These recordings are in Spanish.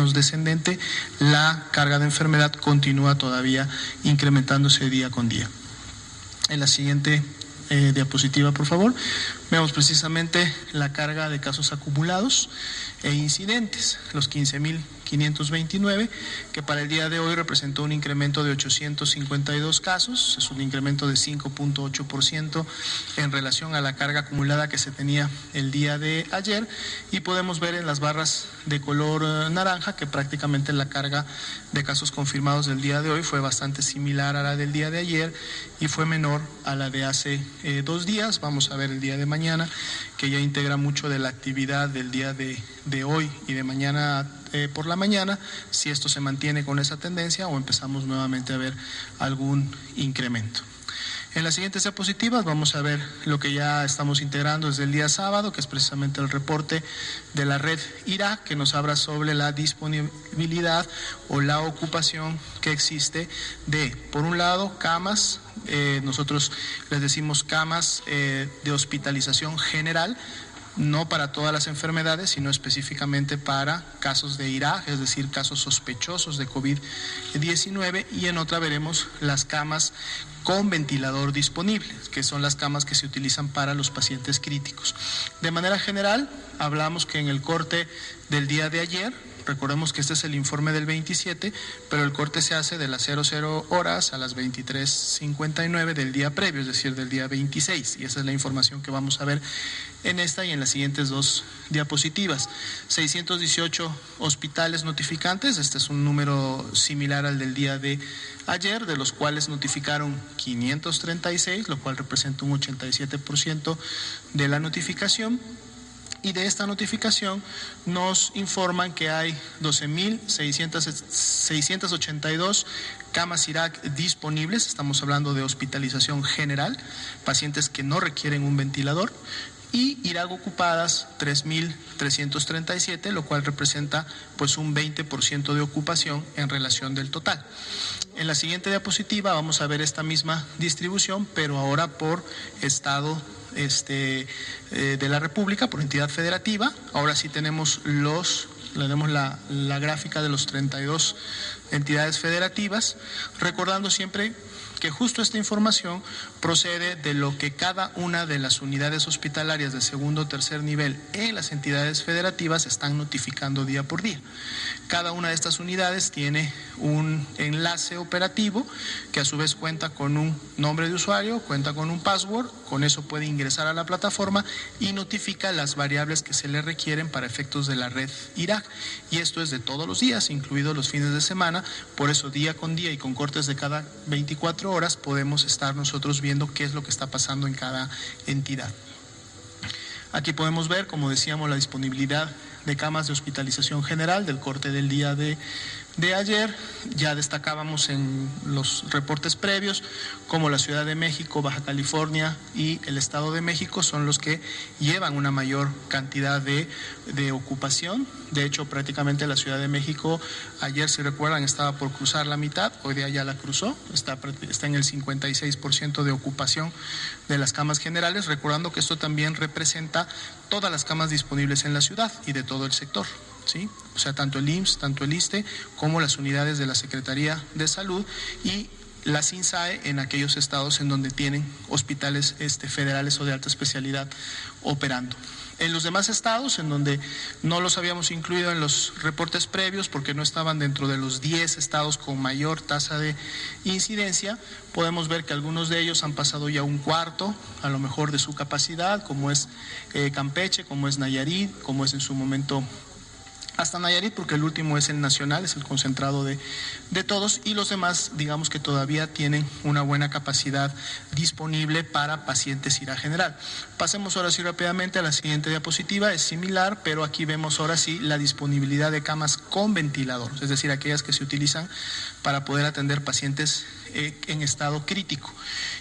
menos descendente, la carga de enfermedad continúa todavía incrementándose día con día. En la siguiente diapositiva, por favor, vemos precisamente la carga de casos acumulados e incidentes, los 15.529, que para el día de hoy representó un incremento de 852 casos, es un incremento de 5.8% en relación a la carga acumulada que se tenía el día de ayer, y podemos ver en las barras de color naranja que prácticamente la carga de casos confirmados del día de hoy fue bastante similar a la del día de ayer y fue menor a la de hace 2 días. Vamos a ver el día de mañana, que ya integra mucho de la actividad del día de hoy y de mañana por la mañana, si esto se mantiene con esa tendencia o empezamos nuevamente a ver algún incremento. En las siguientes diapositivas vamos a ver lo que ya estamos integrando desde el día sábado, que es precisamente el reporte de la red IRAC, que nos habla sobre la disponibilidad o la ocupación que existe de, por un lado, camas, nosotros les decimos camas de hospitalización general, no para todas las enfermedades, sino específicamente para casos de IRAC, es decir, casos sospechosos de COVID-19, y en otra veremos las camas con ventilador disponible, que son las camas que se utilizan para los pacientes críticos. De manera general, hablamos que en el corte del día de ayer, recordemos que este es el informe del 27, pero el corte se hace de las 00 horas a las 23:59 del día previo, es decir, del día 26, y esa es la información que vamos a ver en esta y en las siguientes 2 diapositivas. 618 hospitales notificantes, este es un número similar al del día de ayer, de los cuales notificaron 536, lo cual representa un 87% de la notificación. Y de esta notificación nos informan que hay 12.682 camas IRAC disponibles, estamos hablando de hospitalización general, pacientes que no requieren un ventilador, y IRAC ocupadas 3.337, lo cual representa pues un 20% de ocupación en relación del total. En la siguiente diapositiva vamos a ver esta misma distribución, pero ahora por estado de la República, por entidad federativa. Ahora sí tenemos la gráfica de los 32 entidades federativas, recordando siempre que justo esta información procede de lo que cada una de las unidades hospitalarias de segundo o tercer nivel en las entidades federativas están notificando día por día. Cada una de estas unidades tiene un enlace operativo que a su vez cuenta con un nombre de usuario, cuenta con un password, con eso puede ingresar a la plataforma y notifica las variables que se le requieren para efectos de la red IRAC. Y esto es de todos los días, incluidos los fines de semana, por eso día con día y con cortes de cada 24 horas podemos estar nosotros viendo qué es lo que está pasando en cada entidad. Aquí podemos ver, como decíamos, la disponibilidad de camas de hospitalización general del corte del día de ayer. Ya destacábamos en los reportes previos como la Ciudad de México, Baja California y el Estado de México son los que llevan una mayor cantidad de ocupación. De hecho, prácticamente la Ciudad de México ayer, si recuerdan, estaba por cruzar la mitad, hoy día ya la cruzó, está en el 56% de ocupación de las camas generales, recordando que esto también representa todas las camas disponibles en la ciudad y de todo el sector, ¿sí? O sea, tanto el IMSS, tanto el ISSSTE, como las unidades de la Secretaría de Salud y la SINSAE en aquellos estados en donde tienen hospitales federales o de alta especialidad operando. En los demás estados, en donde no los habíamos incluido en los reportes previos porque no estaban dentro de los 10 estados con mayor tasa de incidencia, podemos ver que algunos de ellos han pasado ya un cuarto, a lo mejor, de su capacidad, como es Campeche, como es Nayarit, como es en su momento hasta Nayarit, porque el último es el nacional, es el concentrado de todos, y los demás, digamos que todavía tienen una buena capacidad disponible para pacientes IRAC general. Pasemos ahora sí rápidamente a la siguiente diapositiva, es similar, pero aquí vemos ahora sí la disponibilidad de camas con ventilador, es decir, aquellas que se utilizan para poder atender pacientes en estado crítico.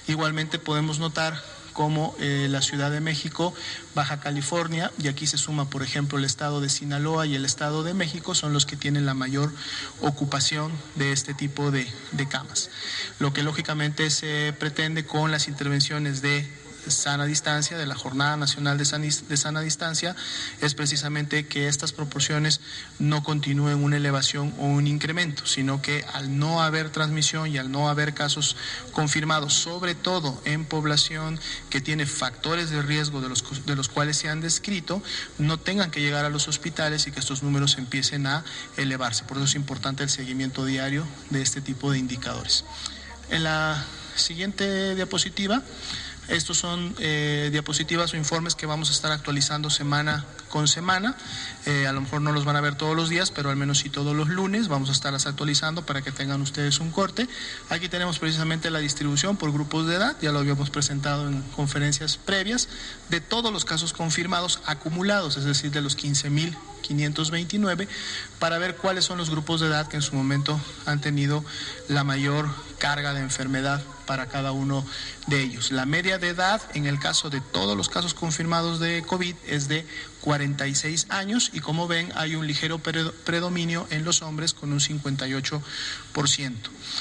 Igualmente podemos notar como la Ciudad de México, Baja California, y aquí se suma, por ejemplo, el estado de Sinaloa y el estado de México, son los que tienen la mayor ocupación de este tipo de camas. Lo que lógicamente se pretende con las intervenciones de Sana Distancia, de la Jornada Nacional de Sana Distancia, es precisamente que estas proporciones no continúen una elevación o un incremento, sino que al no haber transmisión y al no haber casos confirmados, sobre todo en población que tiene factores de riesgo de los cuales se han descrito, no tengan que llegar a los hospitales y que estos números empiecen a elevarse. Por eso es importante el seguimiento diario de este tipo de indicadores. En la siguiente diapositiva, estos son diapositivas o informes que vamos a estar actualizando semana con semana. A lo mejor no los van a ver todos los días, pero al menos sí todos los lunes vamos a estarlas actualizando para que tengan ustedes un corte. Aquí tenemos precisamente la distribución por grupos de edad, ya lo habíamos presentado en conferencias previas, de todos los casos confirmados acumulados, es decir, de los 15.529, para ver cuáles son los grupos de edad que en su momento han tenido la mayor carga de enfermedad para cada uno de ellos. La media de edad en el caso de todos los casos confirmados de COVID es de 46 años y como ven hay un ligero predominio en los hombres con un 58%.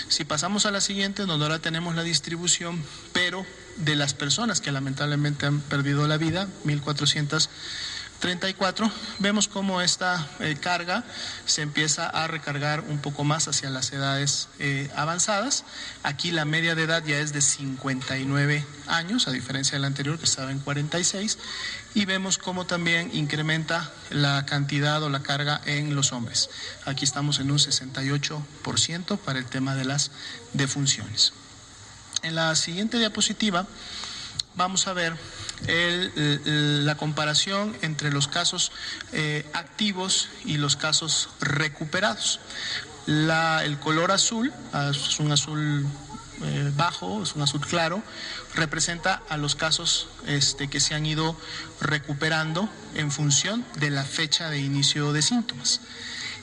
Si pasamos a la siguiente, donde ahora tenemos la distribución, pero de las personas que lamentablemente han perdido la vida, 1.434, vemos cómo esta carga se empieza a recargar un poco más hacia las edades avanzadas. Aquí la media de edad ya es de 59 años, a diferencia del anterior que estaba en 46, y vemos cómo también incrementa la cantidad o la carga en los hombres. Aquí estamos en un 68% para el tema de las defunciones. En la siguiente diapositiva vamos a ver la comparación entre los casos activos y los casos recuperados. El color azul, es un azul bajo, es un azul claro, representa a los casos que se han ido recuperando en función de la fecha de inicio de síntomas.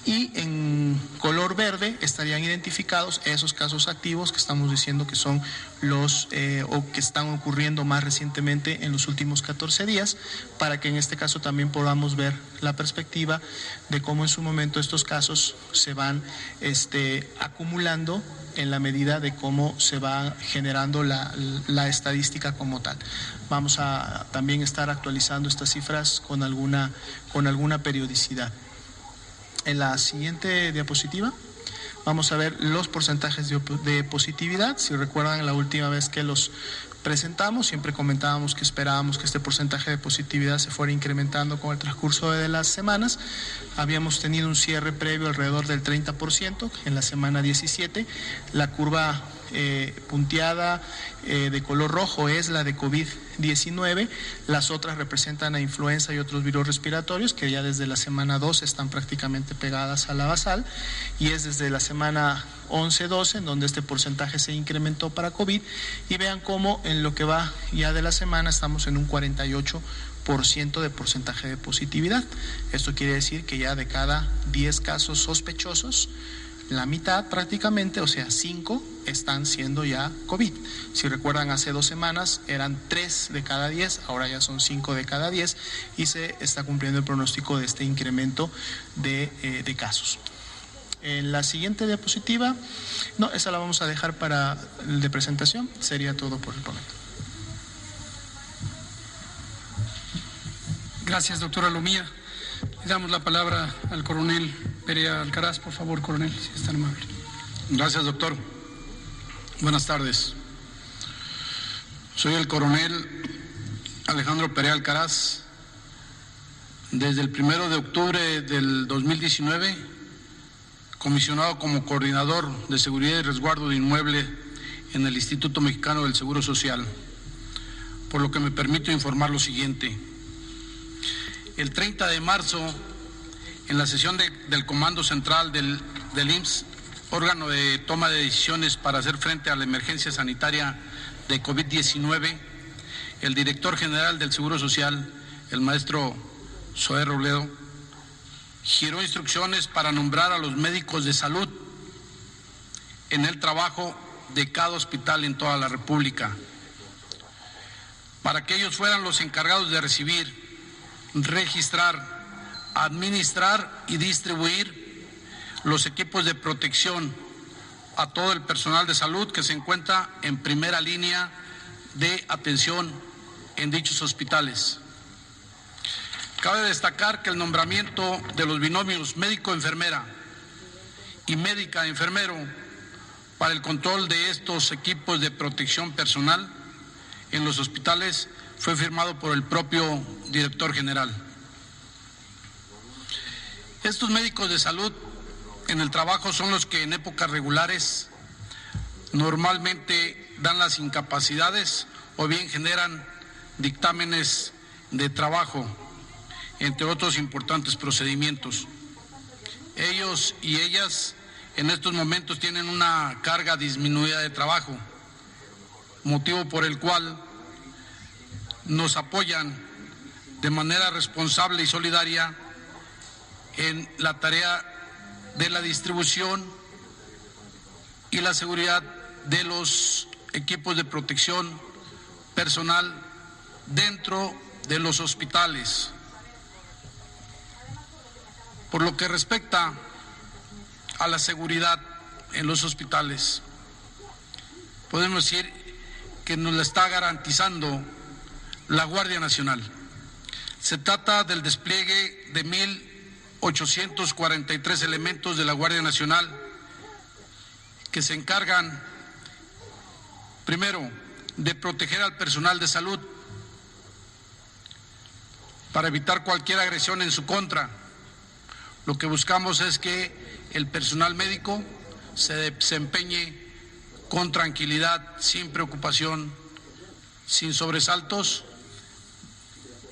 Y en color verde estarían identificados esos casos activos que estamos diciendo que son los o que están ocurriendo más recientemente en los últimos 14 días, para que en este caso también podamos ver la perspectiva de cómo en su momento estos casos se van acumulando en la medida de cómo se va generando la estadística como tal. Vamos a también estar actualizando estas cifras con alguna periodicidad. En la siguiente diapositiva vamos a ver los porcentajes de positividad. Si recuerdan, la última vez que los presentamos siempre comentábamos que esperábamos que este porcentaje de positividad se fuera incrementando con el transcurso de las semanas. Habíamos tenido un cierre previo alrededor del 30% en la semana 17. La curva punteada de color rojo es la de COVID-19, las otras representan a influenza y otros virus respiratorios que ya desde la semana 12 están prácticamente pegadas a la basal, y es desde la semana 11-12 en donde este porcentaje se incrementó para COVID, y vean cómo en lo que va ya de la semana estamos en un 48% de porcentaje de positividad. Esto quiere decir que ya de cada 10 casos sospechosos, la mitad prácticamente, o sea 5, están siendo ya COVID. Si recuerdan, hace 2 semanas eran 3 de cada 10, ahora ya son 5 de cada 10 y se está cumpliendo el pronóstico de este incremento de casos. En la siguiente diapositiva, no, esa la vamos a dejar para el de presentación, sería todo por el momento. Gracias, doctora Lomía. Le damos la palabra al coronel Perea Alcaraz, por favor, coronel, si es tan amable. Gracias, doctor. Buenas tardes. Soy el coronel Alejandro Perea Alcaraz. Desde el 1 de octubre del 2019, comisionado como coordinador de seguridad y resguardo de inmueble en el Instituto Mexicano del Seguro Social, por lo que me permito informar lo siguiente. El 30 de marzo, en la sesión del Comando Central del IMSS, órgano de toma de decisiones para hacer frente a la emergencia sanitaria de COVID-19, el director general del Seguro Social, el maestro Zoé Robledo, giró instrucciones para nombrar a los médicos de salud en el trabajo de cada hospital en toda la República, para que ellos fueran los encargados de recibir, registrar, administrar y distribuir los equipos de protección a todo el personal de salud que se encuentra en primera línea de atención en dichos hospitales. Cabe destacar que el nombramiento de los binomios médico-enfermera y médica-enfermero para el control de estos equipos de protección personal en los hospitales fue firmado por el propio director general. Estos médicos de salud en el trabajo son los que en épocas regulares normalmente dan las incapacidades o bien generan dictámenes de trabajo, entre otros importantes procedimientos. Ellos y ellas en estos momentos tienen una carga disminuida de trabajo, motivo por el cual nos apoyan de manera responsable y solidaria en la tarea de la distribución y la seguridad de los equipos de protección personal dentro de los hospitales. Por lo que respecta a la seguridad en los hospitales, podemos decir que nos la está garantizando la Guardia Nacional. Se trata del despliegue de 1,843 elementos de la Guardia Nacional que se encargan, primero, de proteger al personal de salud para evitar cualquier agresión en su contra. Lo que buscamos es que el personal médico se desempeñe con tranquilidad, sin preocupación, sin sobresaltos,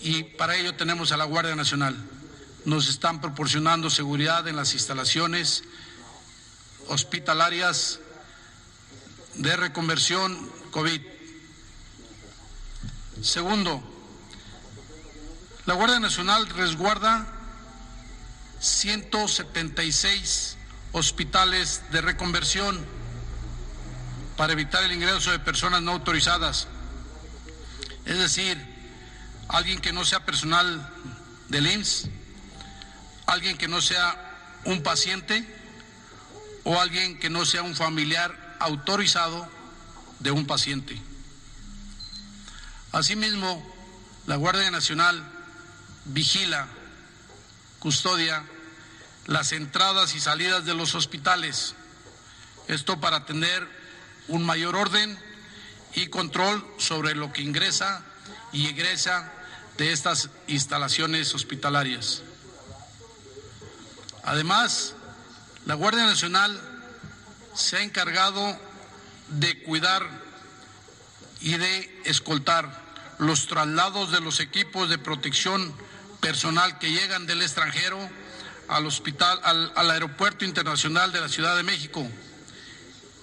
y para ello tenemos a la Guardia Nacional. Nos están proporcionando seguridad en las instalaciones hospitalarias de reconversión COVID. Segundo, la Guardia Nacional resguarda 176 hospitales de reconversión para evitar el ingreso de personas no autorizadas, es decir, alguien que no sea personal del IMSS, alguien que no sea un paciente o alguien que no sea un familiar autorizado de un paciente. Asimismo, la Guardia Nacional vigila, custodia las entradas y salidas de los hospitales, esto para tener un mayor orden y control sobre lo que ingresa y egresa de estas instalaciones hospitalarias. Además, la Guardia Nacional se ha encargado de cuidar y de escoltar los traslados de los equipos de protección personal que llegan del extranjero al hospital, al Aeropuerto Internacional de la Ciudad de México,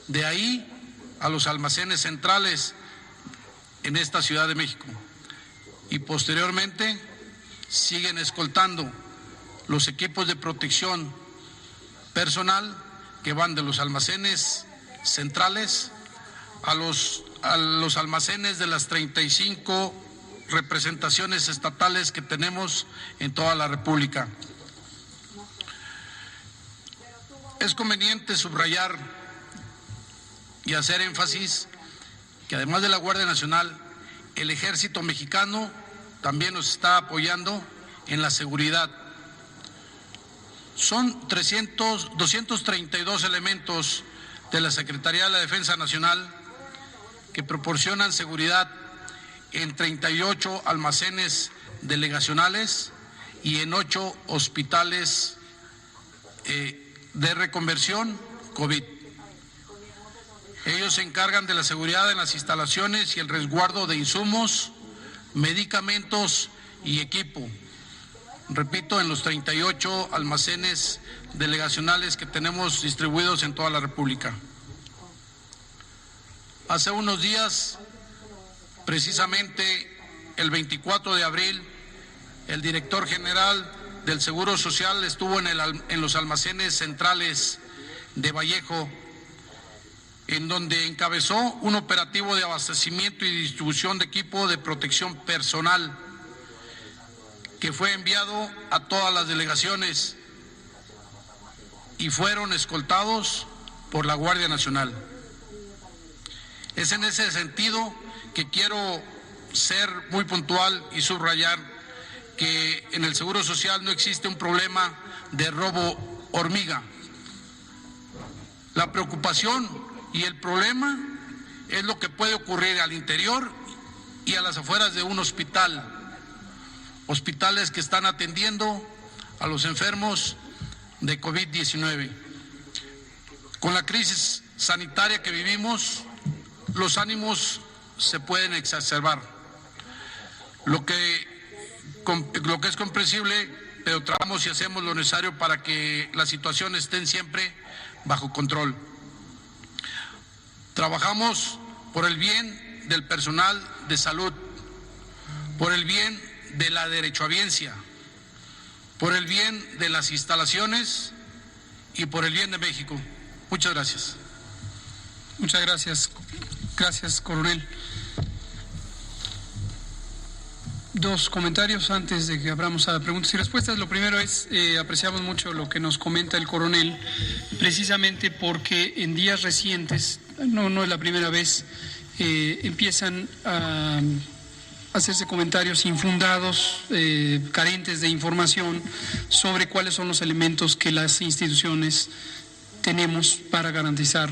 de ahí a los almacenes centrales en esta Ciudad de México, y posteriormente siguen escoltando los equipos de protección personal que van de los almacenes centrales a los almacenes de las 35 representaciones estatales que tenemos en toda la República. Es conveniente subrayar y hacer énfasis que además de la Guardia Nacional, el Ejército Mexicano también nos está apoyando en la seguridad. Son 232 elementos de la Secretaría de la Defensa Nacional que proporcionan seguridad en 38 almacenes delegacionales y en 8 hospitales de reconversión COVID. Ellos se encargan de la seguridad en las instalaciones y el resguardo de insumos, medicamentos y equipo. Repito, en los 38 almacenes delegacionales que tenemos distribuidos en toda la República. Hace unos días, precisamente el 24 de abril, el director general del Seguro Social estuvo en los almacenes centrales de Vallejo, en donde encabezó un operativo de abastecimiento y distribución de equipo de protección personal que fue enviado a todas las delegaciones y fueron escoltados por la Guardia Nacional. Es en ese sentido que quiero ser muy puntual y subrayar que en el Seguro Social no existe un problema de robo hormiga. La preocupación y el problema es lo que puede ocurrir al interior y a las afueras de un hospital. Hospitales que están atendiendo a los enfermos de COVID-19. Con la crisis sanitaria que vivimos, los ánimos se pueden exacerbar. Lo que es comprensible, pero tratamos y hacemos lo necesario para que las situaciones estén siempre bajo control. Trabajamos por el bien del personal de salud, por el bien de la derechohabiencia, por el bien de las instalaciones y por el bien de México. Muchas gracias. Muchas gracias. Gracias, coronel. Dos comentarios antes de que abramos a preguntas y respuestas. Lo primero es, apreciamos mucho lo que nos comenta el coronel, precisamente porque en días recientes, no es la primera vez, empiezan a hacerse comentarios infundados, carentes de información sobre cuáles son los elementos que las instituciones tenemos para garantizar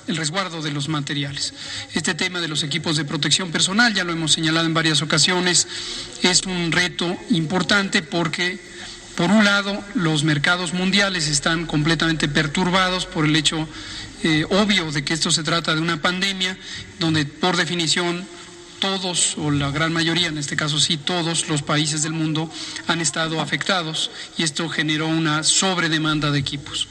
el resguardo de los materiales. Este tema de los equipos de protección personal, ya lo hemos señalado en varias ocasiones, es un reto importante porque, por un lado, los mercados mundiales están completamente perturbados por el hecho obvio de que esto se trata de una pandemia, donde por definición todos, o la gran mayoría, en este caso sí, todos los países del mundo han estado afectados y esto generó una sobredemanda de equipos.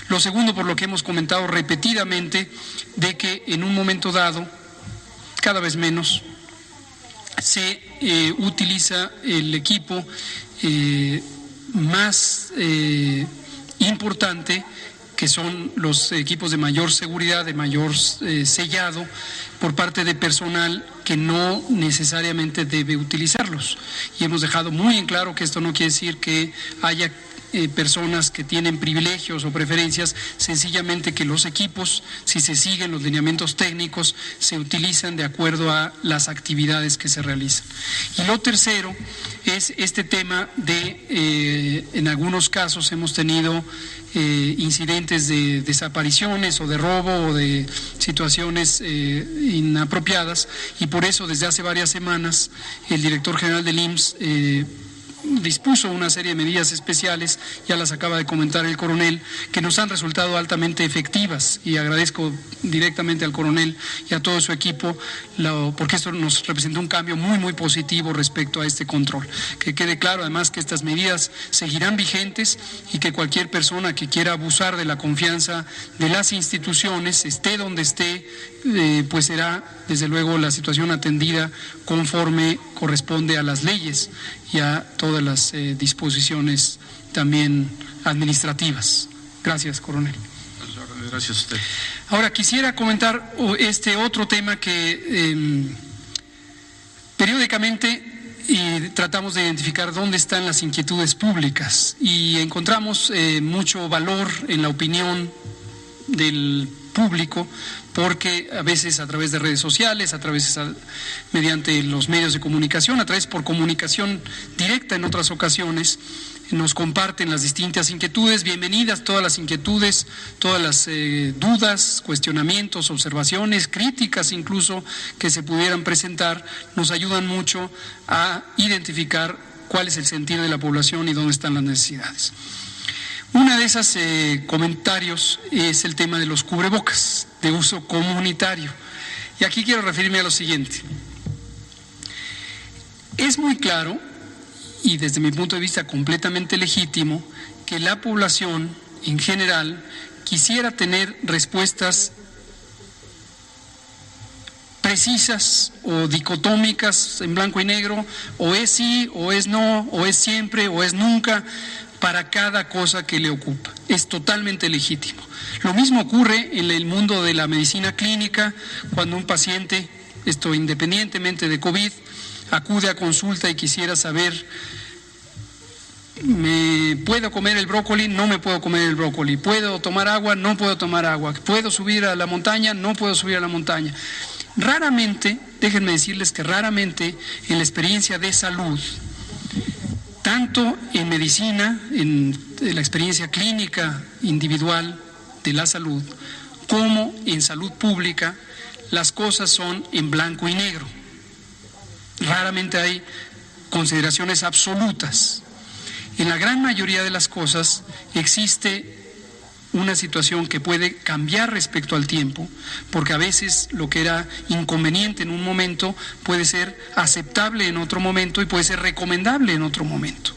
Lo segundo, por lo que hemos comentado repetidamente, de que en un momento dado, cada vez menos, se utiliza el equipo más importante, que son los equipos de mayor seguridad, de mayor sellado, por parte de personal que no necesariamente debe utilizarlos. Y hemos dejado muy en claro que esto no quiere decir que haya personas que tienen privilegios o preferencias, sencillamente que los equipos, si se siguen los lineamientos técnicos, se utilizan de acuerdo a las actividades que se realizan. Y lo tercero es este tema de, en algunos casos hemos tenido incidentes de desapariciones o de robo o de situaciones inapropiadas, y por eso desde hace varias semanas el director general del IMSS dispuso una serie de medidas especiales, ya las acaba de comentar el coronel, que nos han resultado altamente efectivas, y agradezco directamente al coronel y a todo su equipo, porque esto nos representa un cambio muy positivo respecto a este control. Que quede claro además que estas medidas seguirán vigentes y que cualquier persona que quiera abusar de la confianza de las instituciones, esté donde esté, pues será desde luego la situación atendida conforme corresponde a las leyes y a todas las disposiciones también administrativas. Gracias, coronel. Gracias a usted. Ahora quisiera comentar este otro tema que periódicamente tratamos de identificar dónde están las inquietudes públicas y encontramos mucho valor en la opinión del público, porque a veces a través de redes sociales, mediante los medios de comunicación, por comunicación directa en otras ocasiones, nos comparten las distintas inquietudes. Bienvenidas todas las inquietudes, todas las dudas, cuestionamientos, observaciones, críticas incluso que se pudieran presentar, nos ayudan mucho a identificar cuál es el sentir de la población y dónde están las necesidades. Una de esas comentarios es el tema de los cubrebocas de uso comunitario. Y aquí quiero referirme a lo siguiente. Es muy claro, y desde mi punto de vista completamente legítimo, que la población en general quisiera tener respuestas precisas o dicotómicas en blanco y negro, o es sí, o es no, o es siempre, o es nunca, para cada cosa que le ocupa. Es totalmente legítimo. Lo mismo ocurre en el mundo de la medicina clínica, cuando un paciente, esto independientemente de COVID, acude a consulta y quisiera saber, ¿me puedo comer el brócoli? No me puedo comer el brócoli. ¿Puedo tomar agua? No puedo tomar agua. ¿Puedo subir a la montaña? No puedo subir a la montaña. Raramente, déjenme decirles que raramente en la experiencia de salud, tanto en medicina, en la experiencia clínica individual de la salud, como en salud pública, las cosas son en blanco y negro. Raramente hay consideraciones absolutas. En la gran mayoría de las cosas existe una situación que puede cambiar respecto al tiempo, porque a veces lo que era inconveniente en un momento puede ser aceptable en otro momento y puede ser recomendable en otro momento.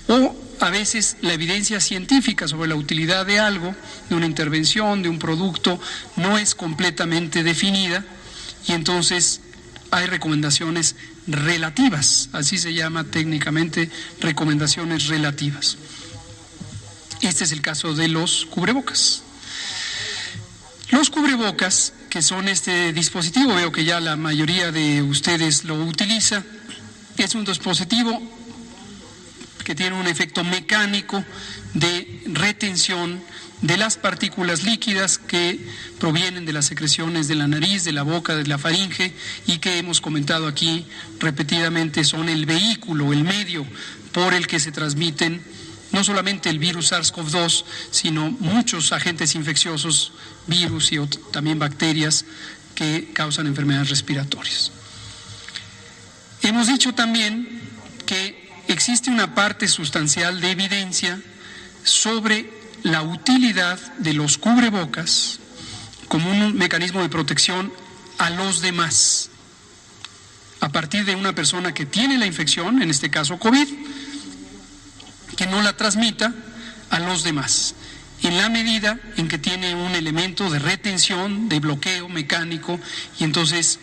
O a veces la evidencia científica sobre la utilidad de algo, de una intervención, de un producto, no es completamente definida y entonces hay recomendaciones relativas, así se llama técnicamente, recomendaciones relativas. Este es el caso de los cubrebocas. Los cubrebocas, que son este dispositivo, veo que ya la mayoría de ustedes lo utiliza, es un dispositivo que tiene un efecto mecánico de retención de las partículas líquidas que provienen de las secreciones de la nariz, de la boca, de la faringe y que hemos comentado aquí repetidamente son el vehículo, el medio por el que se transmiten no solamente el virus SARS-CoV-2, sino muchos agentes infecciosos, virus y también bacterias que causan enfermedades respiratorias. Hemos dicho también que existe una parte sustancial de evidencia sobre la utilidad de los cubrebocas como un mecanismo de protección a los demás, a partir de una persona que tiene la infección, en este caso COVID, que no la transmita a los demás, en la medida en que tiene un elemento de retención, de bloqueo mecánico, y entonces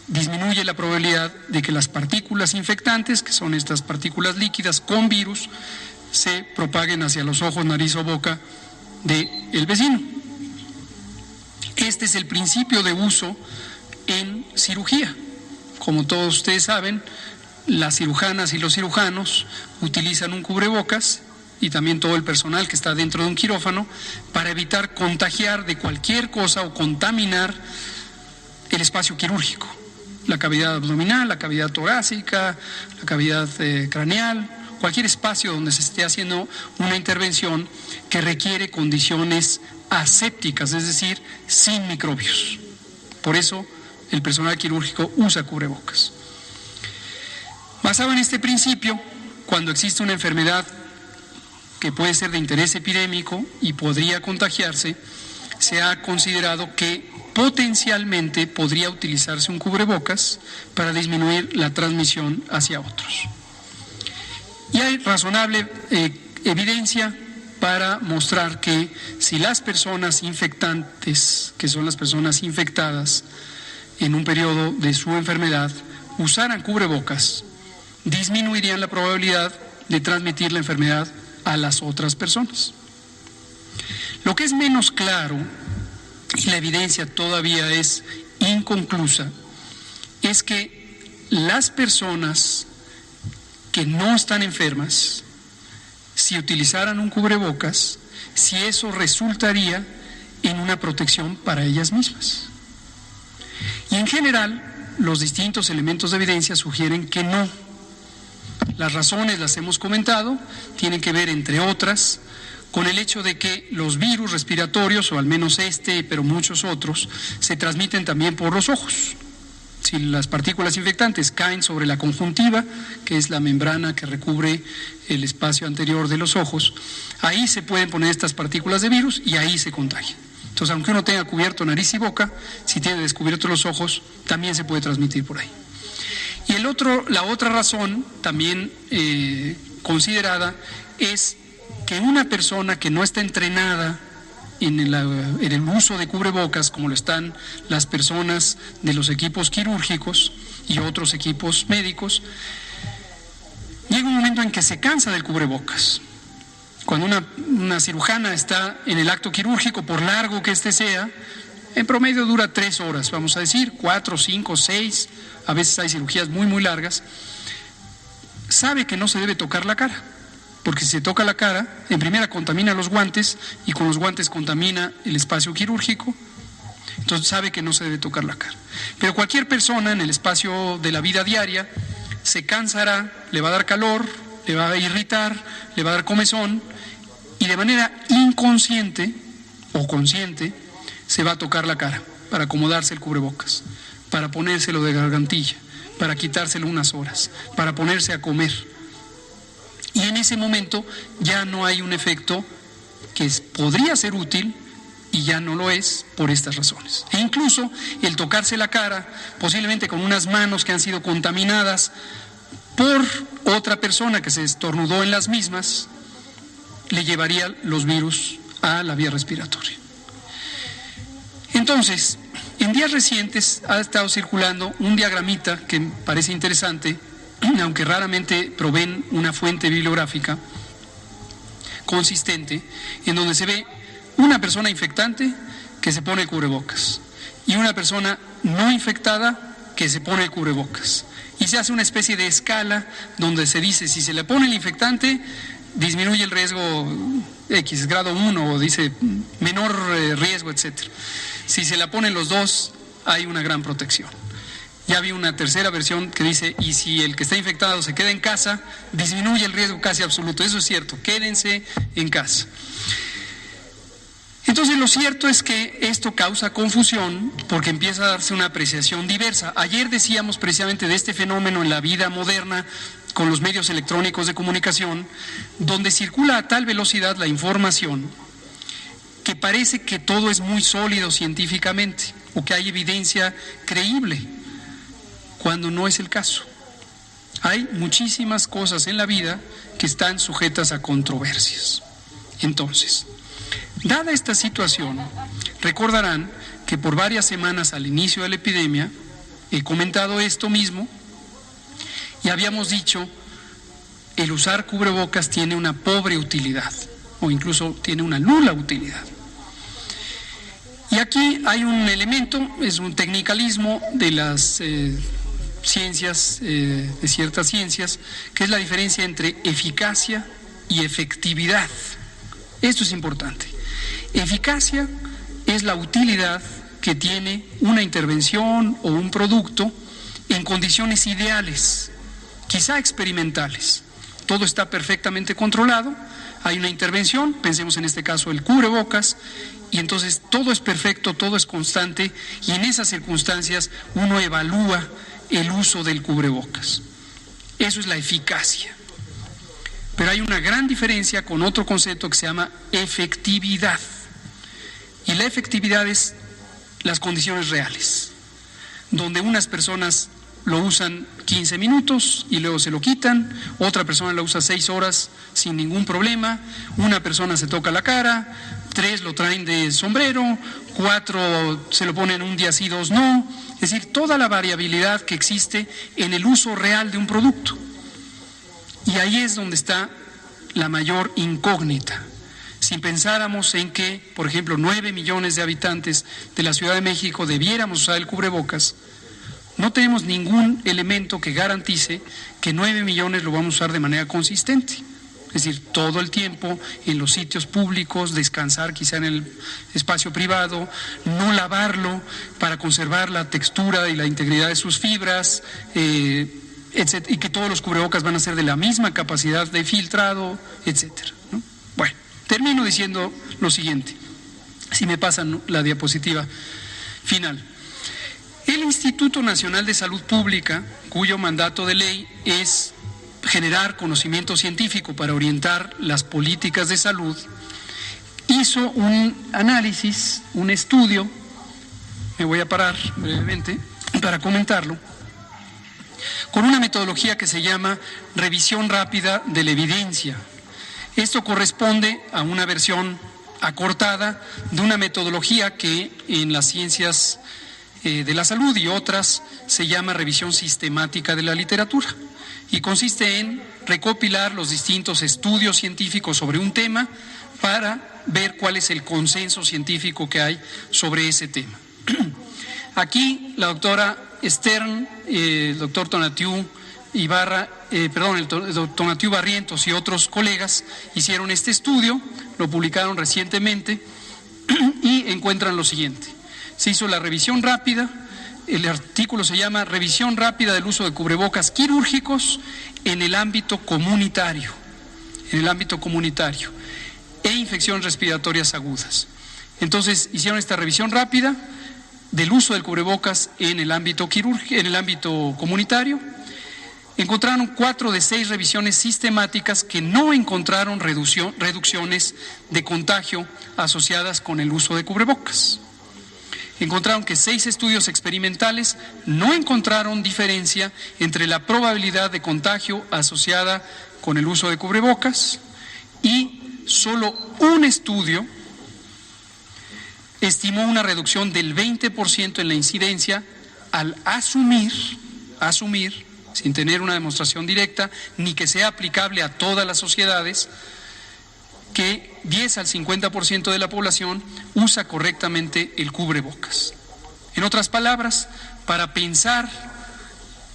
disminuye la probabilidad de que las partículas infectantes, que son estas partículas líquidas con virus, se propaguen hacia los ojos, nariz o boca del vecino. Este es el principio de uso en cirugía. Como todos ustedes saben, las cirujanas y los cirujanos utilizan un cubrebocas y también todo el personal que está dentro de un quirófano para evitar contagiar de cualquier cosa o contaminar el espacio quirúrgico, la cavidad abdominal, la cavidad torácica, la cavidad craneal, cualquier espacio donde se esté haciendo una intervención que requiere condiciones asépticas, es decir, sin microbios. Por eso el personal quirúrgico usa cubrebocas. Basado en este principio, cuando existe una enfermedad que puede ser de interés epidémico y podría contagiarse, se ha considerado que potencialmente podría utilizarse un cubrebocas para disminuir la transmisión hacia otros. Y hay razonable evidencia para mostrar que si las personas infectantes, que son las personas infectadas en un periodo de su enfermedad, usaran cubrebocas, disminuirían la probabilidad de transmitir la enfermedad a las otras personas. Lo que es menos claro, y la evidencia todavía es inconclusa, es que las personas que no están enfermas, si utilizaran un cubrebocas, si eso resultaría en una protección para ellas mismas. Y en general, los distintos elementos de evidencia sugieren que no. Las razones las hemos comentado, tienen que ver, entre otras, con el hecho de que los virus respiratorios, o al menos pero muchos otros, se transmiten también por los ojos. Si las partículas infectantes caen sobre la conjuntiva, que es la membrana que recubre el espacio anterior de los ojos, ahí se pueden poner estas partículas de virus y ahí se contagian. Entonces, aunque uno tenga cubierto nariz y boca, si tiene descubiertos los ojos, también se puede transmitir por ahí. Y la otra razón también considerada es que una persona que no está entrenada en el uso de cubrebocas, como lo están las personas de los equipos quirúrgicos y otros equipos médicos, llega un momento en que se cansa del cubrebocas. Cuando una cirujana está en el acto quirúrgico, por largo que este sea, en promedio dura 3 horas, vamos a decir, 4, 5, 6, a veces hay cirugías muy, muy largas, sabe que no se debe tocar la cara, porque si se toca la cara, en primera contamina los guantes y con los guantes contamina el espacio quirúrgico Entonces sabe que no se debe tocar la cara. Pero cualquier persona en el espacio de la vida diaria se cansará, le va a dar calor, le va a irritar, le va a dar comezón, y de manera inconsciente o consciente se va a tocar la cara para acomodarse el cubrebocas, para ponérselo de gargantilla, para quitárselo unas horas, para ponerse a comer. Y en ese momento ya no hay un efecto que podría ser útil y ya no lo es por estas razones. E incluso el tocarse la cara, posiblemente con unas manos que han sido contaminadas por otra persona que se estornudó en las mismas, le llevaría los virus a la vía respiratoria. Entonces, en días recientes ha estado circulando un diagramita que parece interesante, aunque raramente proveen una fuente bibliográfica consistente, en donde se ve una persona infectante que se pone el cubrebocas y una persona no infectada que se pone el cubrebocas. Y se hace una especie de escala donde se dice, si se le pone el infectante, disminuye el riesgo X, grado 1, o dice menor riesgo, etc. Si se la ponen los dos, hay una gran protección. Ya había una tercera versión que dice, y si el que está infectado se queda en casa, disminuye el riesgo casi absoluto. Eso es cierto, quédense en casa. Entonces lo cierto es que esto causa confusión porque empieza a darse una apreciación diversa. Ayer decíamos precisamente de este fenómeno en la vida moderna con los medios electrónicos de comunicación, donde circula a tal velocidad la información que parece que todo es muy sólido científicamente o que hay evidencia creíble, cuando no es el caso. Hay muchísimas cosas en la vida que están sujetas a controversias. Entonces, dada esta situación, recordarán que por varias semanas al inicio de la epidemia he comentado esto mismo y habíamos dicho, el usar cubrebocas tiene una pobre utilidad o incluso tiene una nula utilidad. Y aquí hay un elemento, es un tecnicalismo de las ciencias, de ciertas ciencias, que es la diferencia entre eficacia y efectividad. Esto es importante. Eficacia es la utilidad que tiene una intervención o un producto en condiciones ideales, quizá experimentales. Todo está perfectamente controlado, hay una intervención, pensemos en este caso el cubrebocas, y entonces todo es perfecto, todo es constante, y en esas circunstancias uno evalúa el uso del cubrebocas. Eso es la eficacia. Pero hay una gran diferencia con otro concepto que se llama efectividad. Y la efectividad es las condiciones reales, donde unas personas lo usan 15 minutos y luego se lo quitan, otra persona lo usa 6 horas sin ningún problema, una persona se toca la cara, 3 lo traen de sombrero, 4 se lo ponen un día sí, 2 no. Es decir, toda la variabilidad que existe en el uso real de un producto. Y ahí es donde está la mayor incógnita. Si pensáramos en que, por ejemplo, 9 millones de habitantes de la Ciudad de México debiéramos usar el cubrebocas, no tenemos ningún elemento que garantice que 9 millones lo vamos a usar de manera consistente. Es decir, todo el tiempo en los sitios públicos, descansar quizá en el espacio privado, no lavarlo para conservar la textura y la integridad de sus fibras, etcétera, y que todos los cubrebocas van a ser de la misma capacidad de filtrado, etcétera, ¿no? Bueno, termino diciendo lo siguiente, si me pasan la diapositiva final. El Instituto Nacional de Salud Pública, cuyo mandato de ley es generar conocimiento científico para orientar las políticas de salud, hizo un análisis, un estudio, me voy a parar brevemente para comentarlo, con una metodología que se llama revisión rápida de la evidencia. Esto corresponde a una versión acortada de una metodología que en las ciencias de la salud y otras se llama revisión sistemática de la literatura y consiste en recopilar los distintos estudios científicos sobre un tema para ver cuál es el consenso científico que hay sobre ese tema. Aquí la doctora Stern, el doctor Tonatiuh Tonatiuh Barrientos y otros colegas hicieron este estudio, lo publicaron recientemente y encuentran lo siguiente. Se hizo la revisión rápida, el artículo se llama Revisión rápida del uso de cubrebocas quirúrgicos en el ámbito comunitario, e infecciones respiratorias agudas. Entonces hicieron esta revisión rápida del uso del cubrebocas en el ámbito comunitario. Encontraron 4 de 6 revisiones sistemáticas que no encontraron reducciones de contagio asociadas con el uso de cubrebocas. Encontraron que 6 estudios experimentales no encontraron diferencia entre la probabilidad de contagio asociada con el uso de cubrebocas, y solo un estudio estimó una reducción del 20% en la incidencia al asumir, sin tener una demostración directa, ni que sea aplicable a todas las sociedades, que 10 al 50% de la población usa correctamente el cubrebocas. En otras palabras, para pensar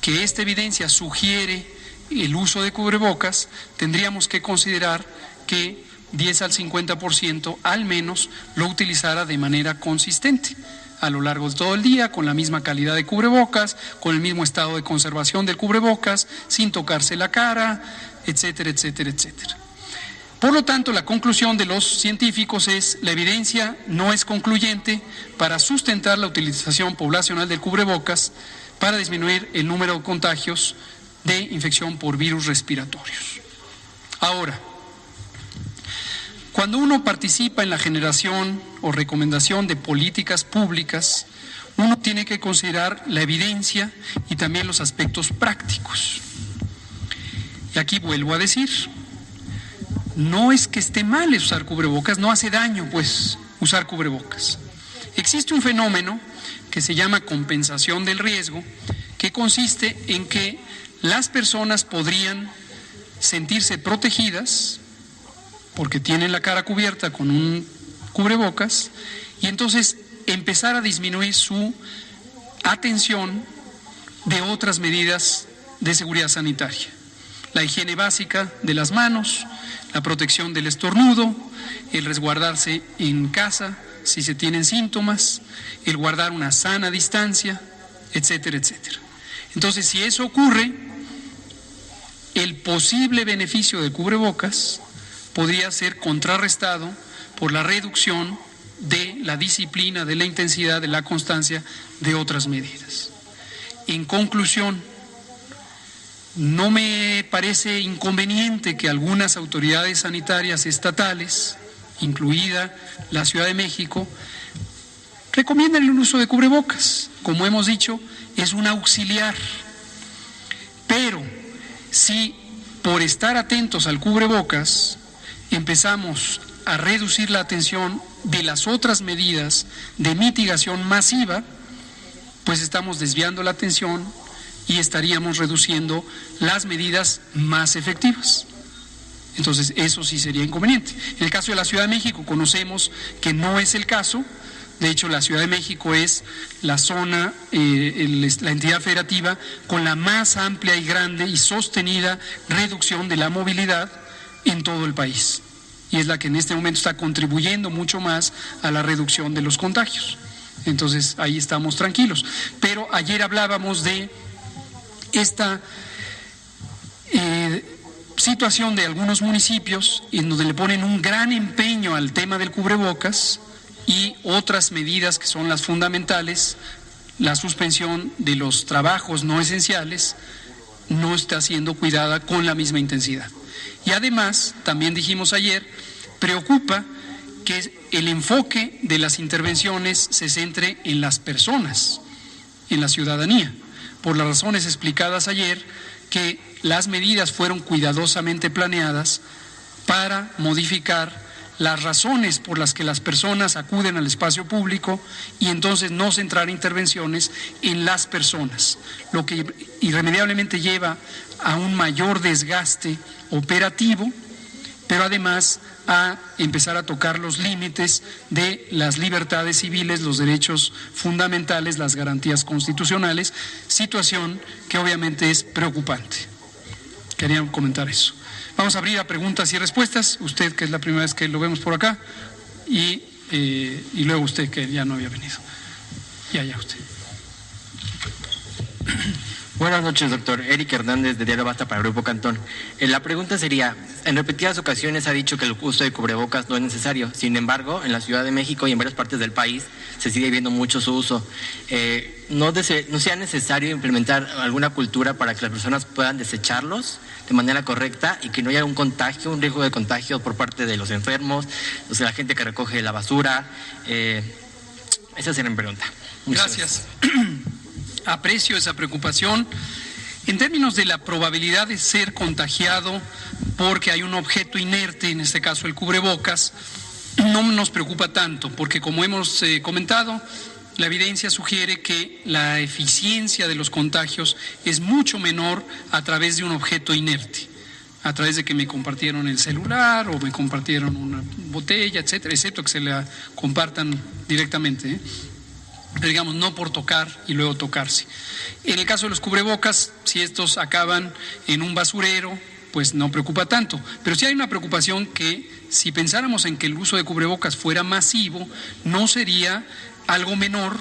que esta evidencia sugiere el uso de cubrebocas, tendríamos que considerar que 10 al 50% al menos lo utilizara de manera consistente a lo largo de todo el día, con la misma calidad de cubrebocas, con el mismo estado de conservación del cubrebocas, sin tocarse la cara, etcétera, etcétera, etcétera. Por lo tanto, la conclusión de los científicos es: la evidencia no es concluyente para sustentar la utilización poblacional del cubrebocas para disminuir el número de contagios de infección por virus respiratorios. Ahora, cuando uno participa en la generación o recomendación de políticas públicas, uno tiene que considerar la evidencia y también los aspectos prácticos. Y aquí vuelvo a decir, no es que esté mal usar cubrebocas, no hace daño pues usar cubrebocas. Existe un fenómeno que se llama compensación del riesgo, que consiste en que las personas podrían sentirse protegidas porque tienen la cara cubierta con un cubrebocas, y entonces empezar a disminuir su atención de otras medidas de seguridad sanitaria. La higiene básica de las manos, la protección del estornudo, el resguardarse en casa si se tienen síntomas, el guardar una sana distancia, etcétera, etcétera. Entonces, si eso ocurre, el posible beneficio del cubrebocas podría ser contrarrestado por la reducción de la disciplina, de la intensidad, de la constancia de otras medidas. En conclusión, no me parece inconveniente que algunas autoridades sanitarias estatales, incluida la Ciudad de México, recomienden el uso de cubrebocas. Como hemos dicho, es un auxiliar. Pero si por estar atentos al cubrebocas empezamos a reducir la atención de las otras medidas de mitigación masiva, pues estamos desviando la atención y estaríamos reduciendo las medidas más efectivas. Entonces, eso sí sería inconveniente. En el caso de la Ciudad de México, conocemos que no es el caso. De hecho, la Ciudad de México es la zona, la entidad federativa con la más amplia y grande y sostenida reducción de la movilidad en todo el país, y es la que en este momento está contribuyendo mucho más a la reducción de los contagios. Entonces ahí estamos tranquilos. Pero ayer hablábamos de esta situación de algunos municipios en donde le ponen un gran empeño al tema del cubrebocas y otras medidas que son las fundamentales. La suspensión de los trabajos no esenciales no está siendo cuidada con la misma intensidad. Y además, también dijimos ayer, preocupa que el enfoque de las intervenciones se centre en las personas, en la ciudadanía, por las razones explicadas ayer, que las medidas fueron cuidadosamente planeadas para modificar las razones por las que las personas acuden al espacio público y entonces no centrar intervenciones en las personas, lo que irremediablemente lleva a un mayor desgaste operativo, pero además a empezar a tocar los límites de las libertades civiles, los derechos fundamentales, las garantías constitucionales, situación que obviamente es preocupante. Quería comentar eso. Vamos a abrir a preguntas y respuestas, usted que es la primera vez que lo vemos por acá, y luego usted que ya no había venido. Ya usted. Buenas noches, doctor. Eric Hernández, de Diario Basta para Grupo Cantón. La pregunta sería, en repetidas ocasiones ha dicho que el uso de cubrebocas no es necesario. Sin embargo, en la Ciudad de México y en varias partes del país se sigue viendo mucho su uso. ¿No sea necesario implementar alguna cultura para que las personas puedan desecharlos de manera correcta y que no haya un riesgo de contagio por parte de los enfermos, o sea, la gente que recoge la basura? Esa sería mi pregunta. Gracias. Aprecio esa preocupación. En términos de la probabilidad de ser contagiado porque hay un objeto inerte, en este caso el cubrebocas, no nos preocupa tanto, porque como hemos comentado, la evidencia sugiere que la eficiencia de los contagios es mucho menor a través de un objeto inerte, a través de que me compartieron el celular o me compartieron una botella, etcétera, excepto que se la compartan directamente, pero digamos, no por tocar y luego tocarse. En el caso de los cubrebocas, si estos acaban en un basurero, pues no preocupa tanto. Pero sí hay una preocupación que, si pensáramos en que el uso de cubrebocas fuera masivo, no sería algo menor,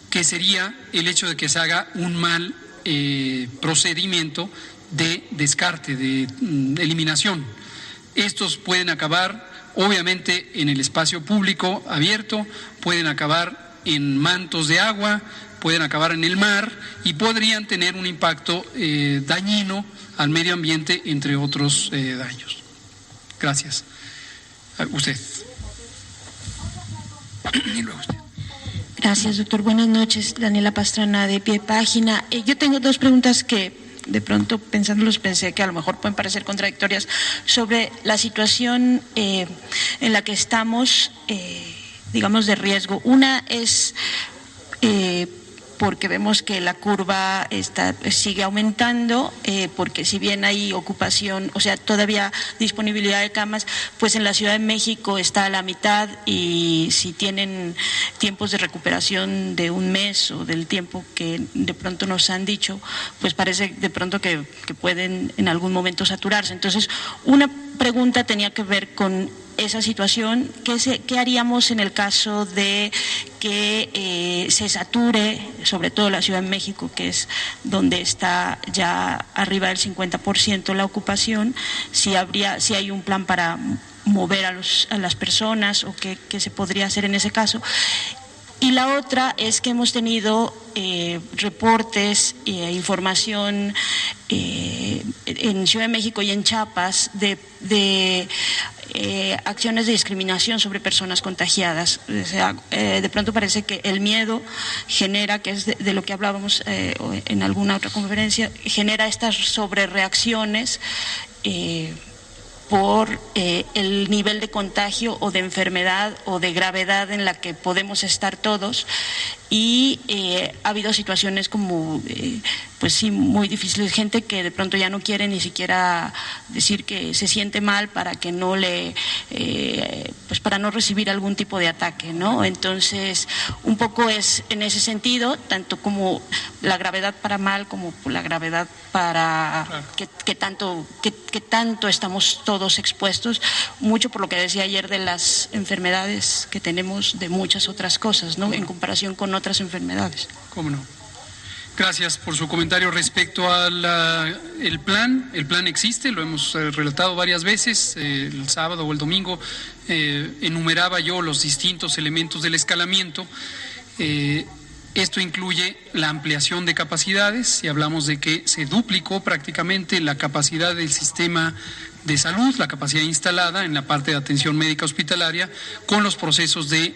que sería el hecho de que se haga un mal procedimiento de descarte, de eliminación. Estos pueden acabar, obviamente, en el espacio público abierto, pueden acabar en mantos de agua, pueden acabar en el mar y podrían tener un impacto dañino al medio ambiente, entre otros daños. Gracias. Usted. Y luego usted. Gracias, doctor. Buenas noches. Daniela Pastrana, de Pie Página. Yo tengo dos preguntas que de pronto pensándolos pensé que a lo mejor pueden parecer contradictorias sobre la situación en la que estamos, digamos, de riesgo. Una es porque vemos que la curva sigue aumentando, porque si bien hay ocupación, o sea, todavía disponibilidad de camas, pues en la Ciudad de México está a la mitad, y si tienen tiempos de recuperación de un mes o del tiempo que de pronto nos han dicho, pues parece de pronto que pueden en algún momento saturarse. Entonces, una pregunta tenía que ver con esa situación. ¿Qué haríamos en el caso de que se sature, sobre todo la Ciudad de México, que es donde está ya arriba del 50% la ocupación? Si hay un plan para mover a las personas, o qué se podría hacer en ese caso. Y la otra es que hemos tenido reportes e información en Ciudad de México y en Chiapas de acciones de discriminación sobre personas contagiadas. O sea, de pronto parece que el miedo genera, que es de lo que hablábamos en alguna otra conferencia, genera estas sobrereacciones por el nivel de contagio o de enfermedad o de gravedad en la que podemos estar todos, y ha habido situaciones como, pues sí, muy difíciles, gente que de pronto ya no quiere ni siquiera decir que se siente mal para que no pues para no recibir algún tipo de ataque, ¿no? Entonces, un poco es en ese sentido, tanto como la gravedad para mal como la gravedad para que tanto estamos todos expuestos, mucho por lo que decía ayer de las enfermedades que tenemos, de muchas otras cosas, ¿no? En comparación con otras enfermedades. ¿Cómo no? Gracias por su comentario respecto al el plan. El plan existe, lo hemos relatado varias veces. El sábado o el domingo enumeraba yo los distintos elementos del escalamiento. Esto incluye la ampliación de capacidades, y hablamos de que se duplicó prácticamente la capacidad del sistema de salud, la capacidad instalada en la parte de atención médica hospitalaria, con los procesos de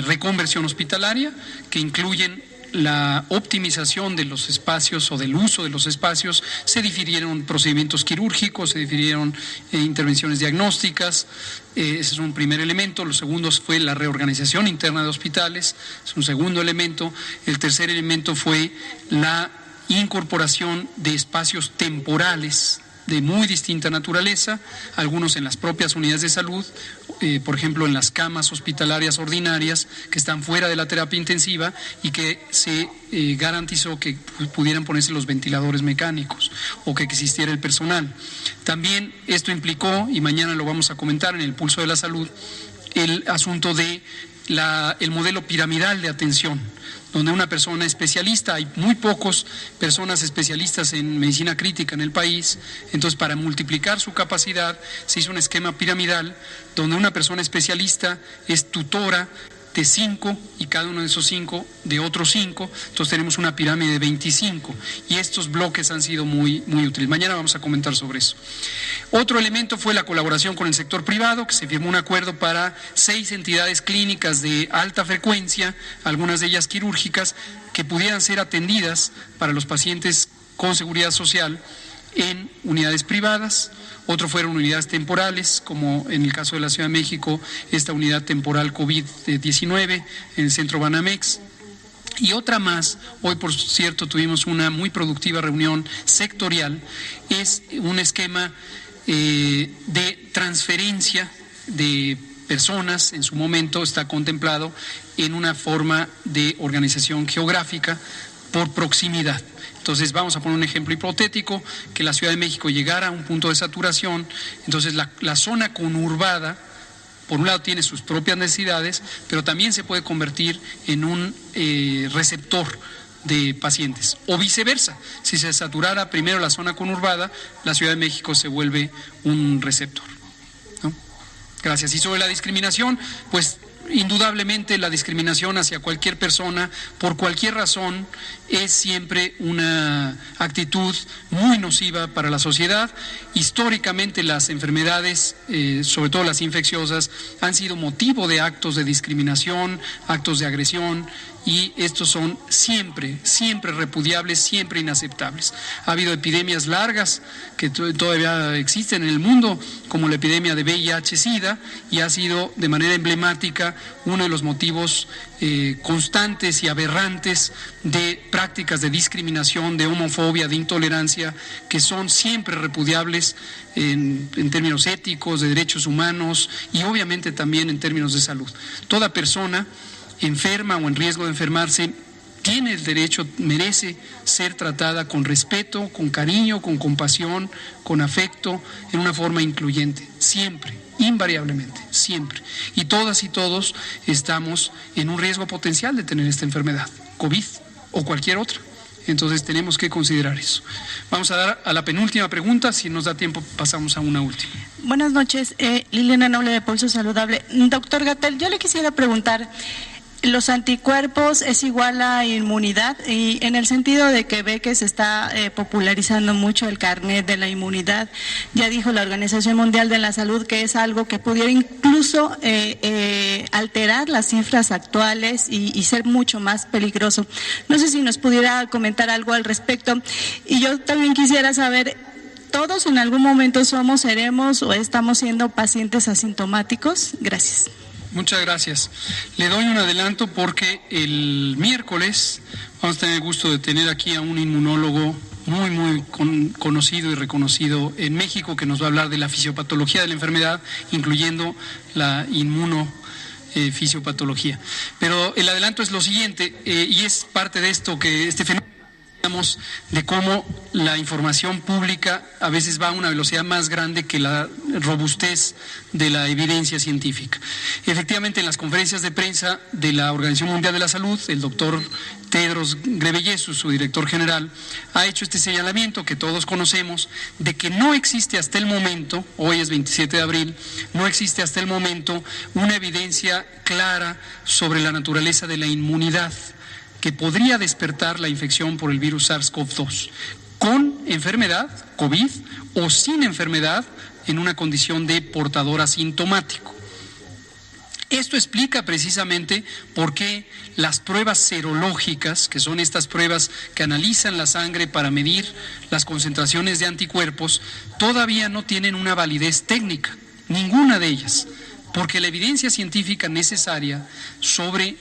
reconversión hospitalaria, que incluyen la optimización de los espacios o del uso de los espacios. Se difirieron procedimientos quirúrgicos, se difirieron intervenciones diagnósticas. Ese es un primer elemento. Lo segundo fue la reorganización interna de hospitales, es un segundo elemento. El tercer elemento fue la incorporación de espacios temporales de muy distinta naturaleza, algunos en las propias unidades de salud, por ejemplo en las camas hospitalarias ordinarias que están fuera de la terapia intensiva, y que se garantizó que pudieran ponerse los ventiladores mecánicos o que existiera el personal. También esto implicó, y mañana lo vamos a comentar en el Pulso de la Salud, el asunto de el modelo piramidal de atención, donde una persona especialista, hay muy pocas personas especialistas en medicina crítica en el país, entonces para multiplicar su capacidad se hizo un esquema piramidal donde una persona especialista es tutora de 5 y cada uno de esos 5 de otros 5, entonces tenemos una pirámide de 25 y estos bloques han sido muy útiles. Mañana vamos a comentar sobre eso. Otro elemento fue la colaboración con el sector privado, que se firmó un acuerdo para 6 entidades clínicas de alta frecuencia, algunas de ellas quirúrgicas, que pudieran ser atendidas para los pacientes con seguridad social en unidades privadas. Otro fueron unidades temporales, como en el caso de la Ciudad de México, esta unidad temporal COVID-19 en el Centro Banamex. Y otra más, hoy por cierto tuvimos una muy productiva reunión sectorial, es un esquema de transferencia de personas, en su momento está contemplado en una forma de organización geográfica por proximidad. Entonces vamos a poner un ejemplo hipotético, que la Ciudad de México llegara a un punto de saturación, entonces la zona conurbada, por un lado tiene sus propias necesidades, pero también se puede convertir en un receptor de pacientes, o viceversa, si se saturara primero la zona conurbada, la Ciudad de México se vuelve un receptor, ¿no? Gracias. Y sobre la discriminación, pues indudablemente la discriminación hacia cualquier persona por cualquier razón es siempre una actitud muy nociva para la sociedad. Históricamente las enfermedades, sobre todo las infecciosas, han sido motivo de actos de discriminación, actos de agresión, y estos son siempre repudiables, siempre inaceptables. Ha habido epidemias largas que todavía existen en el mundo, como la epidemia de VIH-Sida, y ha sido de manera emblemática uno de los motivos constantes y aberrantes de prácticas de discriminación, de homofobia, de intolerancia, que son siempre repudiables en términos éticos, de derechos humanos y obviamente también en términos de salud. Toda persona enferma o en riesgo de enfermarse tiene el derecho, merece ser tratada con respeto, con cariño, con compasión, con afecto, en una forma incluyente, siempre, invariablemente, siempre. Y todas y todos estamos en un riesgo potencial de tener esta enfermedad, COVID o cualquier otra. Entonces tenemos que considerar eso. Vamos a dar a la penúltima pregunta, si nos da tiempo pasamos a una última. Buenas noches, Liliana Noble de Pulso Saludable. Doctor Gatell, yo le quisiera preguntar, ¿los anticuerpos es igual a inmunidad? Y en el sentido de que ve que se está popularizando mucho el carnet de la inmunidad, ya dijo la Organización Mundial de la Salud que es algo que pudiera incluso alterar las cifras actuales y ser mucho más peligroso. No sé si nos pudiera comentar algo al respecto. Y yo también quisiera saber, ¿todos en algún momento seremos o estamos siendo pacientes asintomáticos? Gracias. Muchas gracias. Le doy un adelanto porque el miércoles vamos a tener el gusto de tener aquí a un inmunólogo muy conocido y reconocido en México, que nos va a hablar de la fisiopatología de la enfermedad, incluyendo la inmunofisiopatología. Pero el adelanto es lo siguiente, y es parte de esto que este fenómeno de cómo la información pública a veces va a una velocidad más grande que la robustez de la evidencia científica. Efectivamente, en las conferencias de prensa de la Organización Mundial de la Salud, el doctor Tedros Ghebreyesus, su director general, ha hecho este señalamiento que todos conocemos, de que no existe hasta el momento, hoy es 27 de abril, no existe hasta el momento una evidencia clara sobre la naturaleza de la inmunidad que podría despertar la infección por el virus SARS-CoV-2, con enfermedad, COVID, o sin enfermedad, en una condición de portador asintomático. Esto explica precisamente por qué las pruebas serológicas, que son estas pruebas que analizan la sangre para medir las concentraciones de anticuerpos, todavía no tienen una validez técnica, ninguna de ellas, porque la evidencia científica necesaria sobre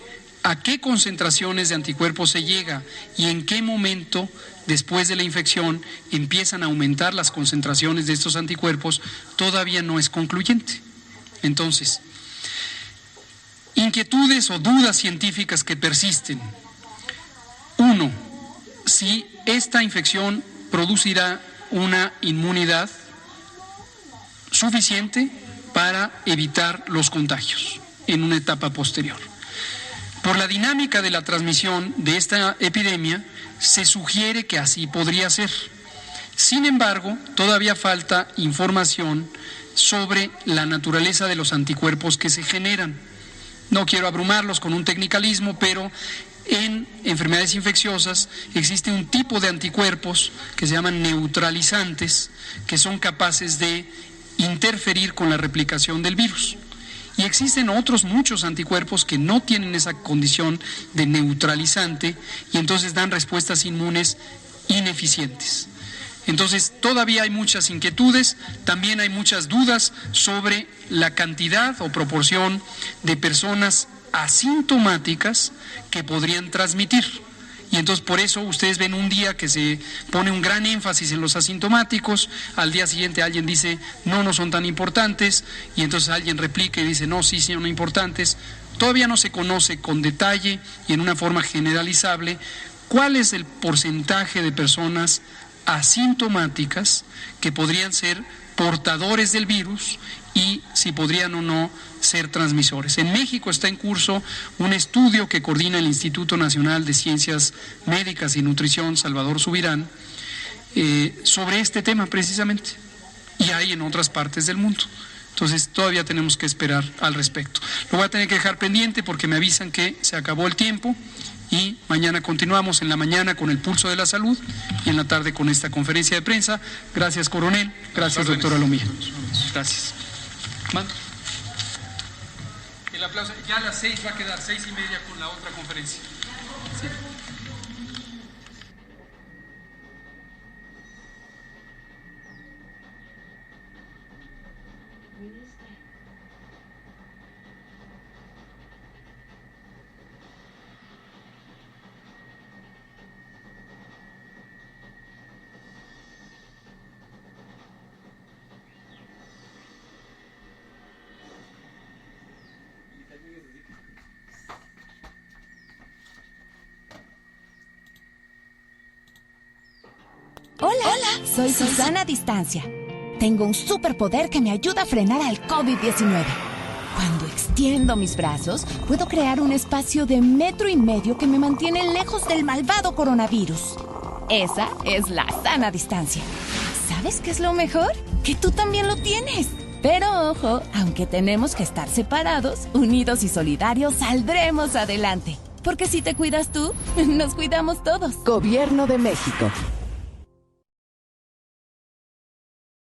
a qué concentraciones de anticuerpos se llega y en qué momento después de la infección empiezan a aumentar las concentraciones de estos anticuerpos todavía no es concluyente. Entonces, inquietudes o dudas científicas que persisten. 1. Si esta infección producirá una inmunidad suficiente para evitar los contagios. en una etapa posterior. Por la dinámica de la transmisión de esta epidemia, se sugiere que así podría ser. Sin embargo, todavía falta información sobre la naturaleza de los anticuerpos que se generan. No quiero abrumarlos con un tecnicalismo, pero en enfermedades infecciosas existe un tipo de anticuerpos que se llaman neutralizantes, que son capaces de interferir con la replicación del virus. Y existen otros muchos anticuerpos que no tienen esa condición de neutralizante y entonces dan respuestas inmunes ineficientes. Entonces, todavía hay muchas inquietudes, también hay muchas dudas sobre la cantidad o proporción de personas asintomáticas que podrían transmitir. Y entonces por eso ustedes ven un día que se pone un gran énfasis en los asintomáticos, al día siguiente alguien dice no son tan importantes, y entonces alguien replica y dice no, sí son importantes. Todavía no se conoce con detalle y en una forma generalizable cuál es el porcentaje de personas asintomáticas que podrían ser portadores del virus y si podrían o no ser transmisores. En México está en curso un estudio que coordina el Instituto Nacional de Ciencias Médicas y Nutrición, Salvador Subirán, sobre este tema precisamente, y hay en otras partes del mundo. Entonces todavía tenemos que esperar al respecto. Lo voy a tener que dejar pendiente porque me avisan que se acabó el tiempo y mañana continuamos, en la mañana con el pulso de la salud y en la tarde con esta conferencia de prensa. Gracias, coronel. Gracias, doctora Lomía. Gracias. ¿Mando? El aplauso. Ya a las 6 va a quedar, 6:30 con la otra conferencia. Sí. Hola, soy Susana Distancia. Tengo un superpoder que me ayuda a frenar al COVID-19. Cuando extiendo mis brazos, puedo crear un espacio de 1,5 metros que me mantiene lejos del malvado coronavirus. Esa es la sana distancia. ¿Sabes qué es lo mejor? Que tú también lo tienes. Pero ojo, aunque tenemos que estar separados, unidos y solidarios, saldremos adelante. Porque si te cuidas tú, nos cuidamos todos. Gobierno de México.